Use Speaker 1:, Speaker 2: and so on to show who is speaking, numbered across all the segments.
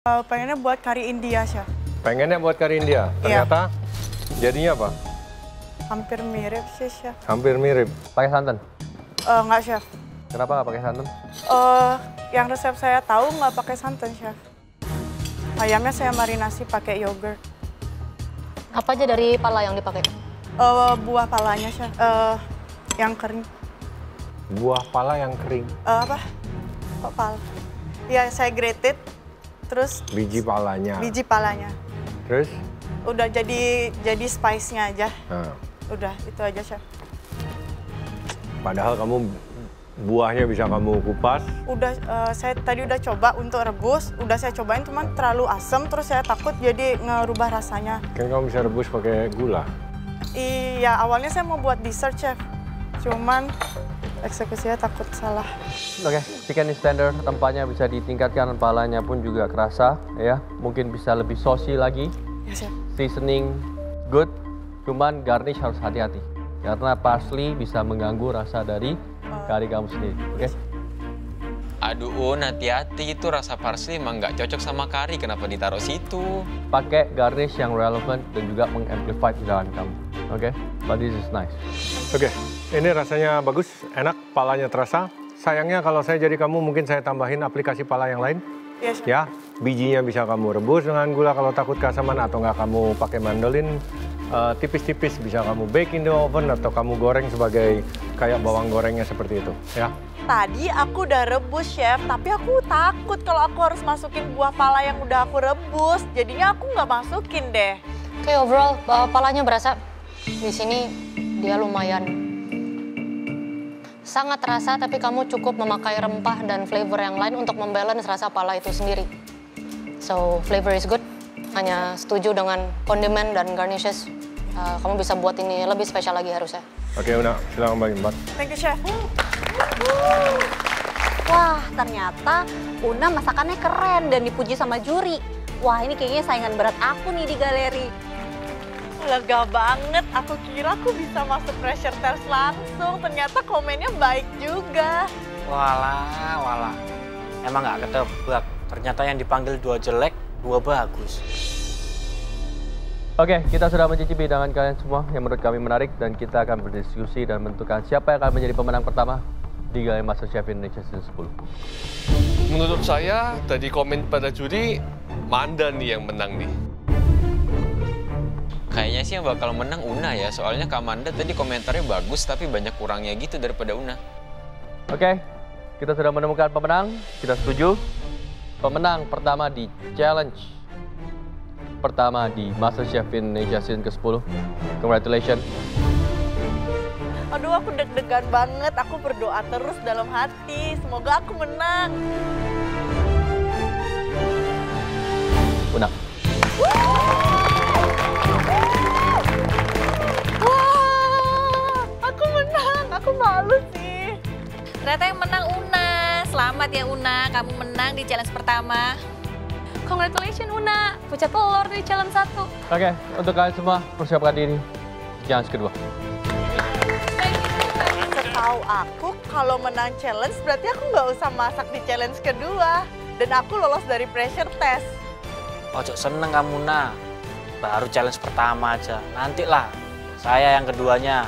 Speaker 1: Pengennya buat kari India, Chef.
Speaker 2: Pengennya buat kari India? Ternyata jadinya apa?
Speaker 1: Hampir mirip sih, Chef.
Speaker 2: Hampir mirip. Pakai santan?
Speaker 1: Nggak, Chef.
Speaker 2: Kenapa nggak pakai santan?
Speaker 1: Yang resep saya tahu nggak pakai santan, Chef. Ayamnya saya marinasi pakai yogurt.
Speaker 3: Apa aja dari pala yang dipakai?
Speaker 1: Buah palanya, Chef. Yang kering.
Speaker 2: Buah pala yang kering?
Speaker 1: Apa? Kok pala? Ya, saya grated. Terus
Speaker 2: biji palanya.
Speaker 1: Biji palanya.
Speaker 2: Terus?
Speaker 1: Udah jadi spice-nya aja.
Speaker 2: Nah.
Speaker 1: Udah, itu aja, Chef.
Speaker 2: Padahal kamu buahnya bisa kamu kupas.
Speaker 1: Udah, saya tadi udah coba untuk rebus. Udah saya cobain, cuman terlalu asam. Terus saya takut jadi ngerubah rasanya.
Speaker 2: Kan kamu bisa rebus pakai gula.
Speaker 1: Iya, awalnya saya mau buat dessert, Chef. Cuman eksekusinya takut salah.
Speaker 4: Oke, chicken is tender, rempahnya bisa ditingkatkan, palanya pun juga kerasa, ya. Mungkin bisa lebih saucy lagi.
Speaker 1: Ya, Chef.
Speaker 4: Seasoning good, cuman garnish harus hati-hati. Karena parsley bisa mengganggu rasa dari kari kamu sendiri, oke?
Speaker 5: Aduh, hati-hati, itu rasa parsley emang nggak cocok sama kari, kenapa ditaruh situ?
Speaker 4: Pakai garnish yang relevant dan juga mengamplify hidangan kamu, oke? But this is nice.
Speaker 2: Oke, ini rasanya bagus, enak, palanya terasa. Sayangnya kalau saya jadi kamu, mungkin saya tambahin aplikasi pala yang lain.
Speaker 1: Iya, Chef.
Speaker 2: Ya, bijinya bisa kamu rebus dengan gula kalau takut keasaman, atau nggak kamu pakai mandolin tipis-tipis, bisa kamu bake in the oven atau kamu goreng sebagai kayak bawang gorengnya seperti itu, ya.
Speaker 1: Tadi aku udah rebus, Chef, tapi aku takut kalau aku harus masukin buah pala yang udah aku rebus. Jadinya aku nggak masukin deh.
Speaker 3: Oke, overall palanya berasa. Di sini dia lumayan sangat terasa, tapi kamu cukup memakai rempah dan flavor yang lain untuk membalance rasa pala itu sendiri. So, flavor is good. Hanya setuju dengan kondimen dan garnishes. Kamu bisa buat ini lebih spesial lagi harusnya.
Speaker 2: Oke, Una, silakan Mbak Imbat.
Speaker 1: Thank you, Chef.
Speaker 6: Wah, ternyata Una masakannya keren dan dipuji sama juri. Wah, ini kayaknya saingan berat aku nih di galeri.
Speaker 1: Lega banget, aku kira aku bisa masuk pressure test langsung. Ternyata komennya baik juga.
Speaker 7: Walah. Emang nggak ketebak. Ternyata yang dipanggil 2 jelek, 2 bagus.
Speaker 4: Oke, kita sudah mencicipi hidangan kalian semua yang menurut kami menarik dan kita akan berdiskusi dan menentukan siapa yang akan menjadi pemenang pertama di Galeri MasterChef Indonesia Season 10.
Speaker 8: Menurut saya, tadi komen pada juri, Manda nih yang menang nih.
Speaker 5: Kayaknya sih yang bakal menang Una ya, soalnya Kak Manda tadi komentarnya bagus tapi banyak kurangnya gitu daripada Una.
Speaker 4: Oke, kita sudah menemukan pemenang, kita setuju. Pemenang pertama di challenge pertama di MasterChef Indonesia Season ke-10. Congratulations.
Speaker 1: Aduh, aku deg-degan banget. Aku berdoa terus dalam hati. Semoga aku menang.
Speaker 4: Una.
Speaker 1: Wah, aku menang. Aku malu sih.
Speaker 9: Ternyata yang menang Una. Selamat ya Una, kamu menang di challenge pertama. Congratulations Una, pucat telur di challenge 1.
Speaker 4: Oke, untuk kalian semua persiapkan diri. Challenge kedua.
Speaker 1: Setahu aku, kalau menang challenge berarti aku nggak usah masak di challenge kedua. Dan aku lolos dari pressure test.
Speaker 7: Ojo seneng kamu, Una. Baru challenge pertama aja. Nantilah, saya yang keduanya.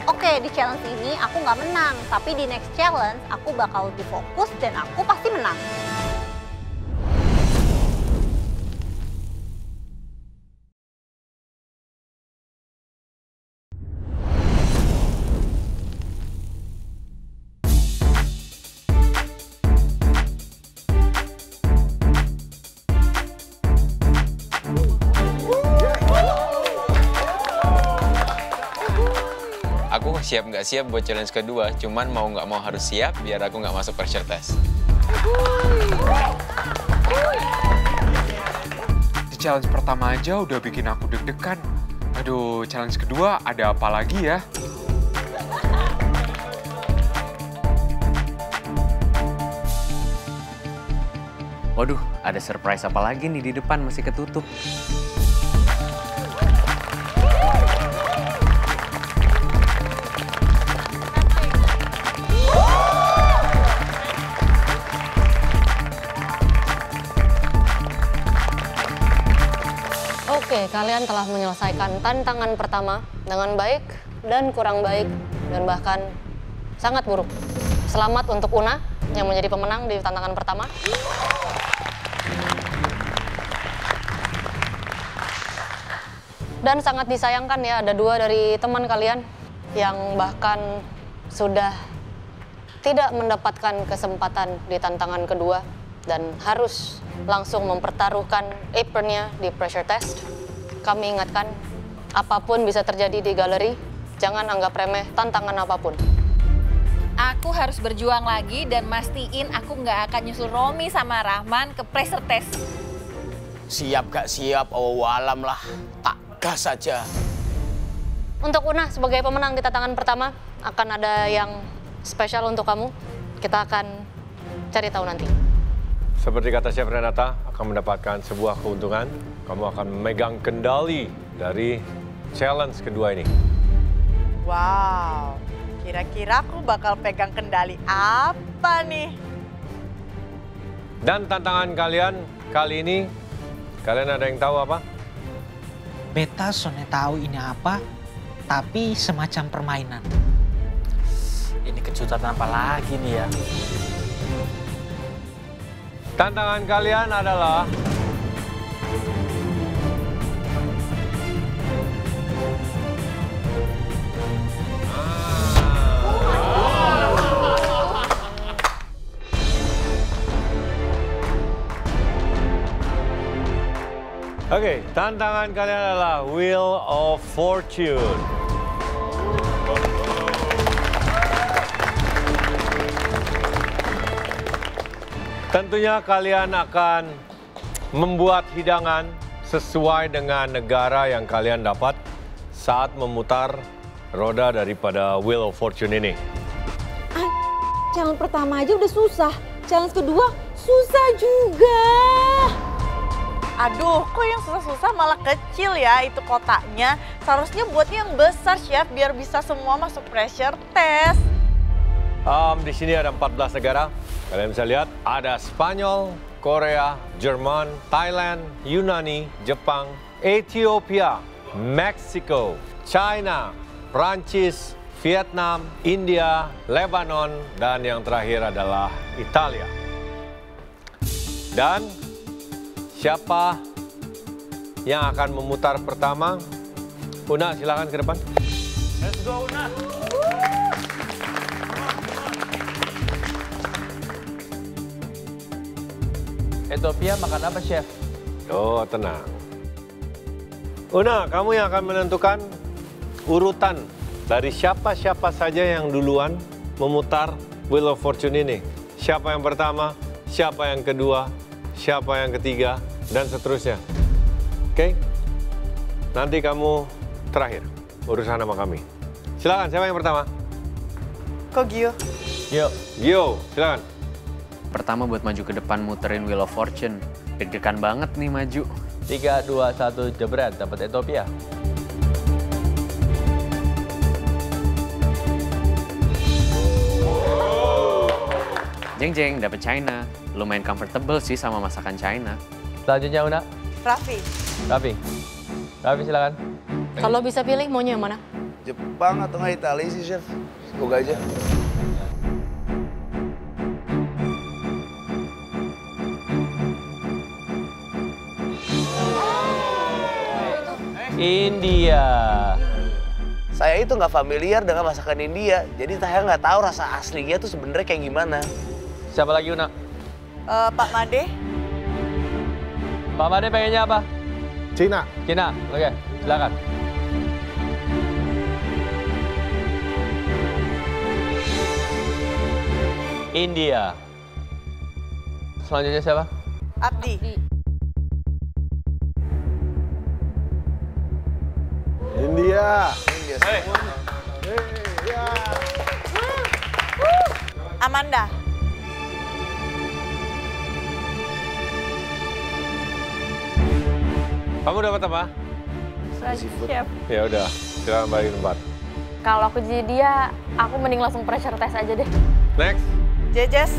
Speaker 6: Oke, di challenge ini aku nggak menang. Tapi di next challenge, aku bakal lebih fokus dan aku pasti menang.
Speaker 5: Aku siap nggak siap buat challenge kedua, cuman mau nggak mau harus siap biar aku nggak masuk pressure test.
Speaker 10: Di challenge pertama aja udah bikin aku deg-degan. Aduh, challenge kedua ada apa lagi ya?
Speaker 11: Waduh, ada surprise apa lagi nih di depan masih ketutup.
Speaker 3: Oke, kalian telah menyelesaikan tantangan pertama dengan baik dan kurang baik dan bahkan sangat buruk. Selamat untuk Una yang menjadi pemenang di tantangan pertama. Dan sangat disayangkan ya, ada 2 dari teman kalian yang bahkan sudah tidak mendapatkan kesempatan di tantangan kedua dan harus langsung mempertaruhkan apronnya di pressure test. Kami ingatkan, apapun bisa terjadi di galeri, jangan anggap remeh tantangan apapun.
Speaker 9: Aku harus berjuang lagi dan mastiin aku nggak akan nyusul Romi sama Rahman ke pressure test.
Speaker 12: Siap gak siap, alam lah. Tak gas saja.
Speaker 3: Untuk Una sebagai pemenang di tantangan pertama, akan ada yang spesial untuk kamu. Kita akan cari tahu nanti.
Speaker 2: Seperti kata Chef Renata, akan mendapatkan sebuah keuntungan. Kamu akan memegang kendali dari challenge kedua ini.
Speaker 1: Wow, kira-kira aku bakal pegang kendali apa nih?
Speaker 2: Dan tantangan kalian kali ini, kalian ada yang tahu apa?
Speaker 13: Beta soalnya tahu ini apa, tapi semacam permainan.
Speaker 7: Ini kejutan apa lagi nih ya?
Speaker 2: Tantangan kalian adalah Oke, tantangan kalian adalah Wheel of Fortune. Tentunya kalian akan membuat hidangan sesuai dengan negara yang kalian dapat saat memutar roda daripada Wheel of Fortune ini.
Speaker 14: Challenge pertama aja udah susah, challenge kedua susah juga.
Speaker 1: Aduh, kok yang susah-susah malah kecil ya itu kotaknya. Seharusnya buatnya yang besar, Chef, biar bisa semua masuk pressure test.
Speaker 2: Di sini ada 14 negara. Kalian bisa lihat ada Spanyol, Korea, Jerman, Thailand, Yunani, Jepang, Ethiopia, Meksiko, China, Prancis, Vietnam, India, Lebanon, dan yang terakhir adalah Italia. Dan siapa yang akan memutar pertama? Una, silakan ke depan.
Speaker 12: Let's go, Una.
Speaker 4: Ethiopia makan apa, Chef?
Speaker 2: Oh, tenang. Una, kamu yang akan menentukan urutan dari siapa-siapa saja yang duluan memutar Wheel of Fortune ini. Siapa yang pertama, siapa yang kedua, siapa yang ketiga, dan seterusnya. Oke? Nanti kamu terakhir urusan sama kami. Silakan, siapa yang pertama?
Speaker 1: Kok Gio?
Speaker 2: Gio, silakan.
Speaker 11: Pertama buat maju ke depan muterin Wheel of Fortune. Deg-degan banget nih maju.
Speaker 4: 3, 2, 1, jebret, dapat Ethiopia.
Speaker 11: Jeng-jeng, dapat China. Lumayan comfortable sih sama masakan China.
Speaker 4: Selanjutnya Una.
Speaker 1: Raffi.
Speaker 4: Raffi silakan.
Speaker 3: Kalau bisa pilih maunya yang mana?
Speaker 12: Jepang atau nggak Italia sih, Chef? Semoga aja.
Speaker 4: India.
Speaker 12: Saya itu nggak familiar dengan masakan India, jadi saya nggak tahu rasa aslinya tuh sebenarnya kayak gimana.
Speaker 4: Siapa lagi, Una?
Speaker 1: Pak Made.
Speaker 4: Pak Made pengennya apa?
Speaker 2: Cina.
Speaker 4: Oke, silakan. India. Selanjutnya siapa?
Speaker 1: Abdi.
Speaker 2: India.
Speaker 1: Amanda.
Speaker 2: Kamu dapat apa?
Speaker 9: Chef.
Speaker 2: Ya udah, silakan balik tempat.
Speaker 9: Kalau aku jadi dia, aku mending langsung pressure test aja deh.
Speaker 2: Next.
Speaker 1: Jejes.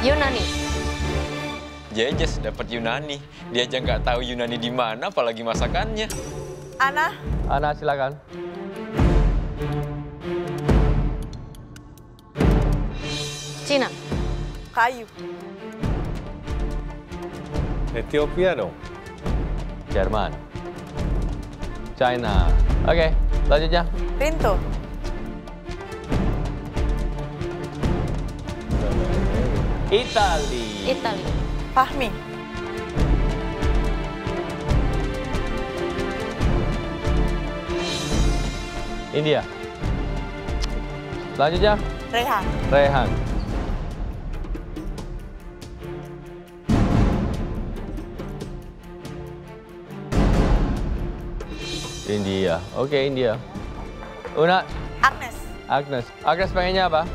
Speaker 3: Yunani.
Speaker 5: Jejes dapat Yunani. Dia aja nggak tahu Yunani di mana, apalagi masakannya.
Speaker 1: Ana.
Speaker 4: Ana, silakan.
Speaker 3: Cina.
Speaker 1: Kayu.
Speaker 2: Ethiopia dong.
Speaker 4: Jerman. China. Oke, selanjutnya.
Speaker 1: Rinto.
Speaker 4: Itali.
Speaker 3: Itali.
Speaker 1: Fahmi.
Speaker 4: India. Selanjutnya.
Speaker 1: Rehan.
Speaker 4: Rehan. India. Oke, India. Una.
Speaker 1: Agnes.
Speaker 4: Agnes. Agnes pengennya apa?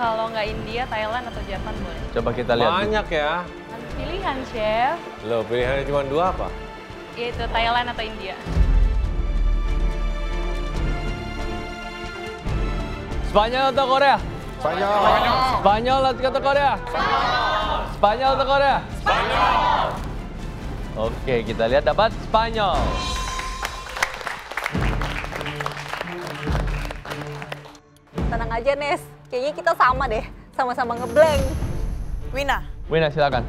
Speaker 9: Kalau nggak India, Thailand atau Jepang boleh.
Speaker 4: Coba kita lihat.
Speaker 2: Banyak ya.
Speaker 9: Pilihan, Chef.
Speaker 2: Loh, pilihannya cuma 2 apa?
Speaker 9: Yaitu Thailand atau India.
Speaker 4: Spanyol atau Korea?
Speaker 2: Spanyol.
Speaker 4: Spanyol atau Korea? Spanyol atau Korea?
Speaker 2: Spanyol.
Speaker 4: Oke, kita lihat dapat Spanyol.
Speaker 6: Tenang aja, Nes. Kayaknya kita sama deh. Sama-sama ngeblank.
Speaker 1: Wina.
Speaker 4: Wina, silakan.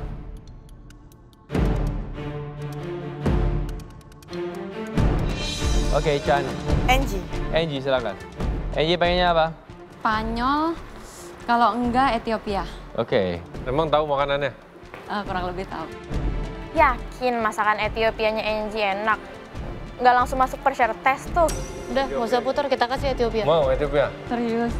Speaker 4: Oke, Chan.
Speaker 1: Angie.
Speaker 4: Angie, silakan. Angie pengennya apa?
Speaker 15: Spanyol, kalau enggak Ethiopia.
Speaker 2: Oke. Emang tahu makanannya?
Speaker 15: Kurang lebih tahu.
Speaker 16: Yakin masakan Etiopianya Angie enak? Nggak langsung masuk pressure test tuh.
Speaker 3: Udah, nggak usah putar, kita kasih Ethiopia.
Speaker 2: Mau Ethiopia?
Speaker 15: Serius.